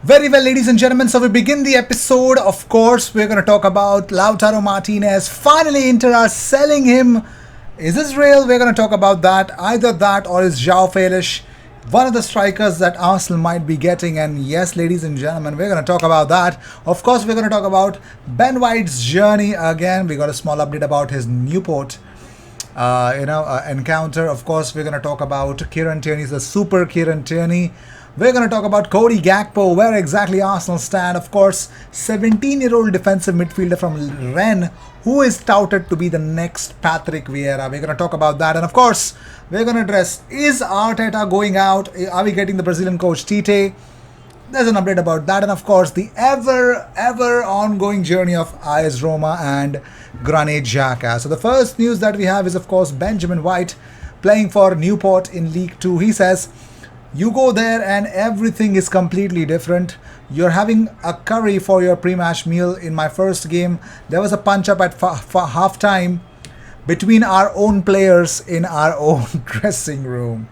Very well, ladies and gentlemen. So we begin the episode. Of course, we're going to talk about Lautaro Martinez. Finally, Inter are selling him. Is this real? We're going to talk about that. Either that or is João Felix one of the strikers that Arsenal might be getting? And yes, ladies and gentlemen, we're going to talk about that. Of course, we're going to talk about Ben White's journey again. We got a small update about his Newport encounter. Of course, we're going to talk about Kieran Tierney's the super Kieran Tierney. We're going to talk about Cody Gakpo, where exactly Arsenal stand. Of course, 17-year-old defensive midfielder from Rennes, who is touted to be the next Patrick Vieira. We're going to talk about that. And of course, we're going to address, is Arteta going out? Are we getting the Brazilian coach Tite? There's an update about that. And of course, the ever ongoing journey of AS Roma and Granit Xhaka. So the first news that we have is, of course, Benjamin White playing for Newport in League 2. He says, you go there and everything is completely different. You're having a curry for your pre-match meal. In my first game, there was a punch-up at half-time between our own players in our own dressing room.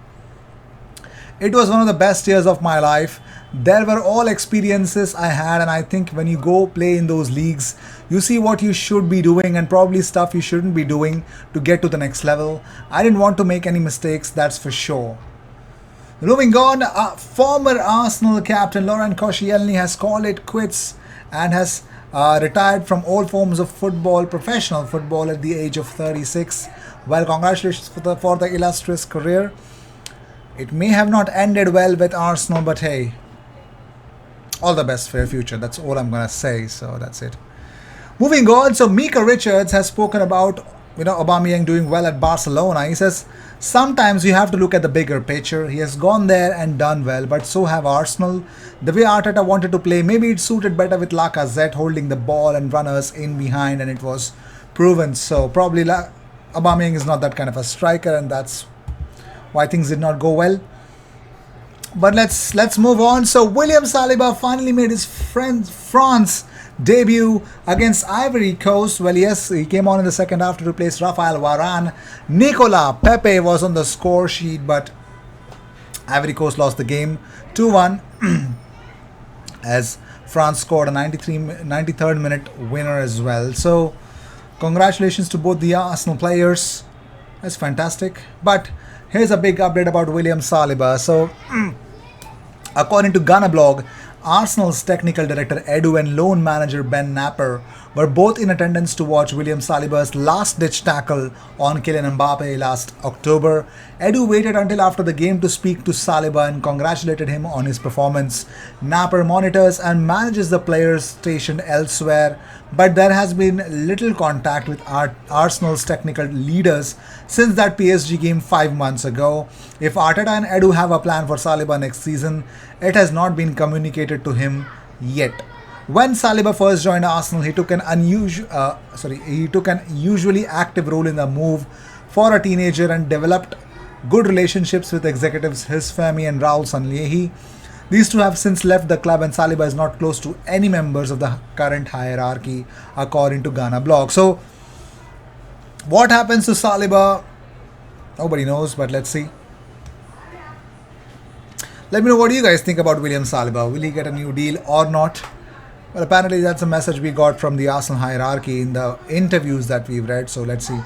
It was one of the best years of my life. There were all experiences I had, and I think when you go play in those leagues, you see what you should be doing and probably stuff you shouldn't be doing to get to the next level. I didn't want to make any mistakes, that's for sure. Moving on, former Arsenal captain Laurent Koscielny has called it quits and has retired from all forms of football, professional football, at the age of 36. Well, congratulations for the illustrious career. It may have not ended well with Arsenal, but hey, all the best for your future. That's all I'm going to say, so that's it. Moving on, so Mika Richards has spoken about Aubameyang doing well at Barcelona. He says, sometimes you have to look at the bigger picture. He has gone there and done well, but so have Arsenal. The way Arteta wanted to play, maybe it suited better with Lacazette holding the ball and runners in behind, and it was proven so. Probably Aubameyang is not that kind of a striker, and that's why things did not go well. But let's move on. So William Saliba finally made his France debut against Ivory Coast. Well, yes, he came on in the second half to replace Rafael Varane. Nicolas Pepe was on the score sheet, but Ivory Coast lost the game 2-1 as France scored a 93rd minute winner as well. So congratulations to both the Arsenal players. That's fantastic. But here's a big update about William Saliba. So according to Ghana blog, Arsenal's technical director Edu and loan manager Ben Napper were both in attendance to watch William Saliba's last-ditch tackle on Kylian Mbappe last October. Edu waited until after the game to speak to Saliba and congratulated him on his performance. Napper monitors and manages the players stationed elsewhere, but there has been little contact with Arsenal's technical leaders since that PSG game 5 months ago. If Arteta and Edu have a plan for Saliba next season, it has not been communicated to him yet. When Saliba first joined Arsenal, he took an unusually active role in the move for a teenager and developed good relationships with executives Femi and Raul Sanllehi. These two have since left the club, and Saliba is not close to any members of the current hierarchy, according to Ghana blog. So, what happens to Saliba? Nobody knows, but let's see. Let me know what do you guys think about William Saliba. Will he get a new deal or not? Well, apparently that's a message we got from the Arsenal hierarchy in the interviews that we've read, so let's see.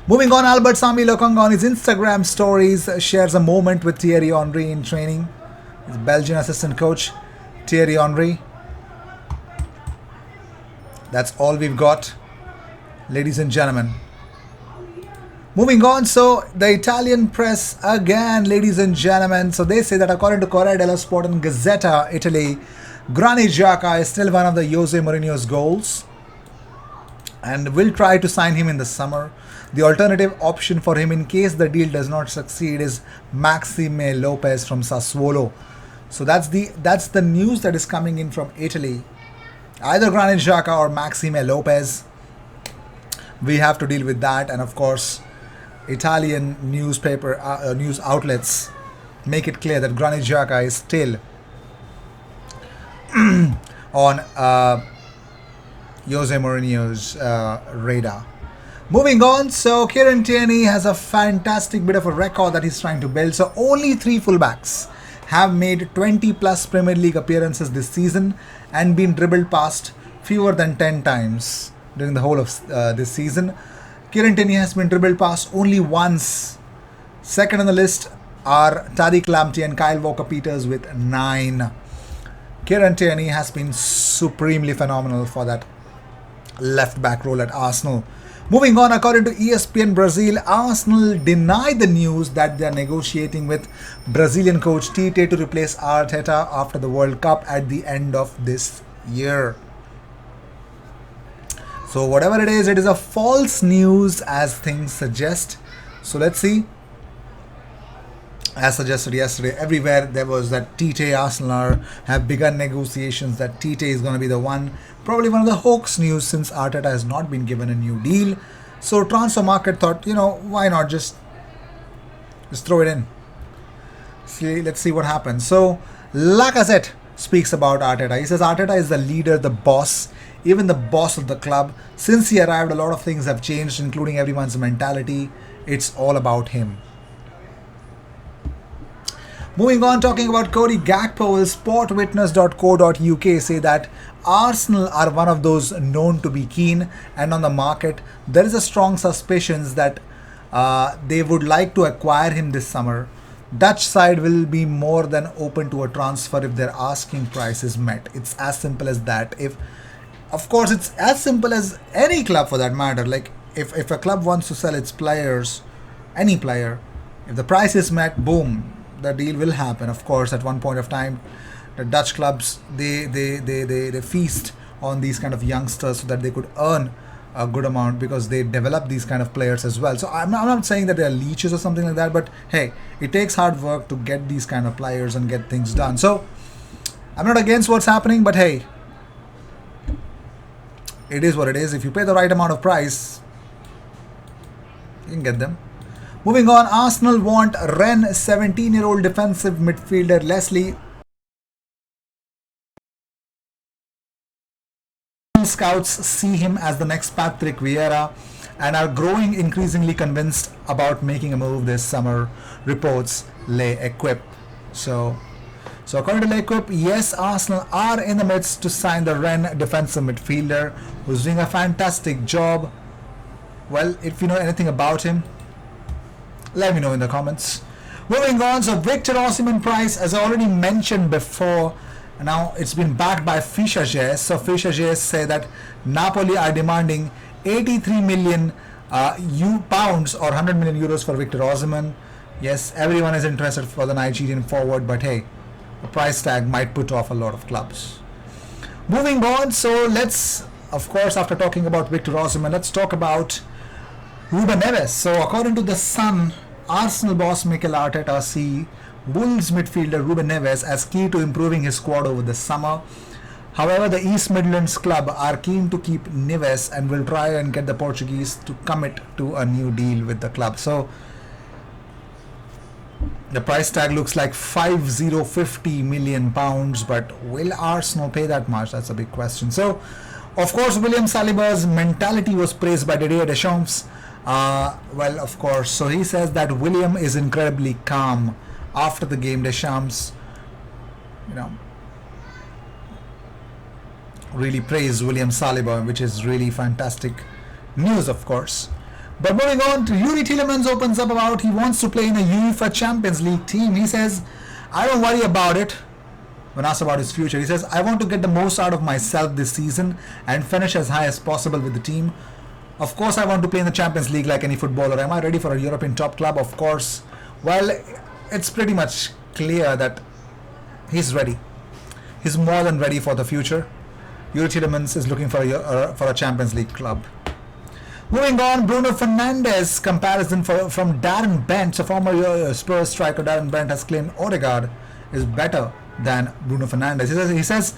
Moving on, Albert Sami Lokonga on his Instagram stories shares a moment with Thierry Henry in training. His Belgian assistant coach, Thierry Henry. That's all we've got, ladies and gentlemen. Moving on, so the Italian press again, ladies and gentlemen. So they say that according to Corriere dello Sport and Gazzetta Italy, Granit Xhaka is still one of the Jose Mourinho's goals and will try to sign him in the summer. The alternative option for him in case the deal does not succeed is Maxime Lopez from Sassuolo. So that's the news that is coming in from Italy. Either Granit Xhaka or Maxime Lopez. We have to deal with that, and of course, Italian news outlets make it clear that Granit Xhaka is still on Jose Mourinho's radar. Moving on, so Kieran Tierney has a fantastic bit of a record that he's trying to build. So only 3 fullbacks have made 20 plus Premier League appearances this season and been dribbled past fewer than 10 times during the whole of this season. Kieran Tierney has been dribbled past only once. Second on the list are Tariq Lamptey and Kyle Walker-Peters with 9. Kieran Tierney has been supremely phenomenal for that left back role at Arsenal. Moving on, according to ESPN Brazil, Arsenal denied the news that they are negotiating with Brazilian coach Tite to replace Arteta after the World Cup at the end of this year. So whatever it is a false news as things suggest. So let's see. As suggested yesterday, everywhere there was that Tite Arsenal have begun negotiations, that Tite is going to be the one. Probably one of the hoax news since Arteta has not been given a new deal. So transfer market thought, why not just throw it in. Let's see what happens. So Lacazette speaks about Arteta. He says Arteta is the leader, the boss, even the boss of the club. Since he arrived, a lot of things have changed, including everyone's mentality. It's all about him. Moving on, talking about Cody Gakpo, will sportwitness.co.uk say that Arsenal are one of those known to be keen and on the market. There is a strong suspicion that they would like to acquire him this summer. Dutch side will be more than open to a transfer if their asking price is met. It's as simple as that. Of course, it's as simple as any club for that matter. Like if a club wants to sell its players, any player, if the price is met, boom, the deal will happen. Of course, at one point of time, the Dutch clubs they feast on these kind of youngsters so that they could earn a good amount because they develop these kind of players as well. So I'm not saying that they're leeches or something like that, but hey, it takes hard work to get these kind of players and get things done. So I'm not against what's happening, but hey, it is what it is. If you pay the right amount of price, you can get them. Moving on, Arsenal want Rennes 17-year-old defensive midfielder Leslie. Scouts see him as the next Patrick Vieira and are growing increasingly convinced about making a move this summer, reports L'Equipe. So according to L'Equipe, yes, Arsenal are in the midst to sign the Rennes defensive midfielder who's doing a fantastic job. Well, if you know anything about him, let me know in the comments. Moving on, so Victor Osimhen price, as I already mentioned before, now it's been backed by rijoiace. So rijoiace say that Napoli are demanding 83 million pounds or 100 million euros for Victor Osimhen. Yes, everyone is interested for the Nigerian forward, but hey, the price tag might put off a lot of clubs. Moving on, so let's, of course, after talking about Victor Osimhen, let's talk about Ruben Neves. So according to The Sun, Arsenal boss Mikel Arteta see Wolves midfielder Ruben Neves as key to improving his squad over the summer. However, the East Midlands club are keen to keep Neves and will try and get the Portuguese to commit to a new deal with the club. So the price tag looks like 50 million pounds, but will Arsenal pay that much? That's a big question. So, of course, William Saliba's mentality was praised by Didier Deschamps. Well, of course, so he says that William is incredibly calm. After the game, Deschamps, really praised William Saliba, which is really fantastic news, of course. But moving on, to Yuri Tielemans opens up about he wants to play in a UEFA Champions League team. He says, I don't worry about it. When asked about his future, he says, I want to get the most out of myself this season and finish as high as possible with the team. Of course, I want to play in the Champions League like any footballer. Am I ready for a European top club? Of course. Well, it's pretty much clear that he's ready. He's more than ready for the future. Yuri Tielemans is looking for a Champions League club. Moving on, Bruno Fernandes comparison from Darren Bent. So former Spurs striker Darren Bent has claimed Odegaard is better than Bruno Fernandes. He says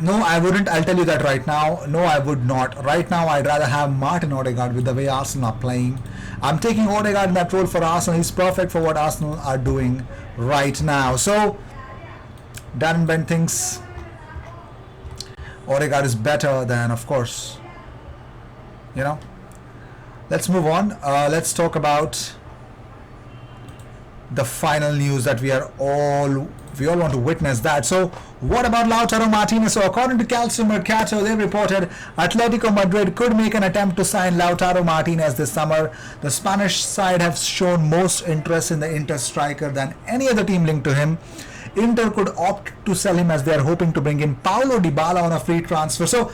no, I wouldn't. I'll tell you that right now. No, I would not. Right now, I'd rather have Martin Odegaard with the way Arsenal are playing. I'm taking Odegaard in that role for Arsenal. He's perfect for what Arsenal are doing right now. So, Darren Bent thinks Odegaard is better than, of course, Let's move on. Let's talk about the final news that we all want to witness that. So what about Lautaro Martinez? So according to Calcio Mercato, they reported Atletico Madrid could make an attempt to sign Lautaro Martinez this summer. The Spanish side have shown most interest in the Inter striker than any other team linked to him. Inter could opt to sell him as they are hoping to bring in Paulo Dybala on a free transfer. So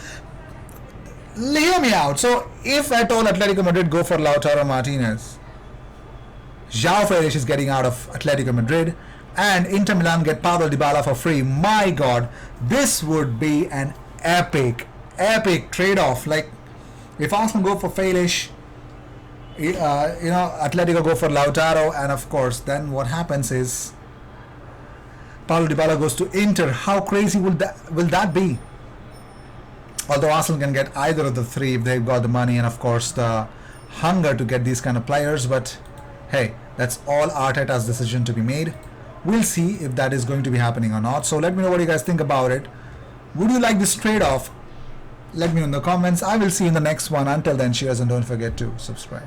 hear me out. So if at all Atletico Madrid go for Lautaro Martinez, João Felix is getting out of Atletico Madrid, and Inter Milan get Paulo Dybala for free. My God, this would be an epic trade-off. Like, if Arsenal go for Felix, Atletico go for Lautaro, and of course, then what happens is Paulo Dybala goes to Inter. How crazy will that be? Although Arsenal can get either of the three if they've got the money and of course the hunger to get these kind of players, but hey, that's all Arteta's decision to be made. We'll see if that is going to be happening or not. So let me know what you guys think about it. Would you like this trade-off? Let me know in the comments. I will see you in the next one. Until then, cheers, and don't forget to subscribe.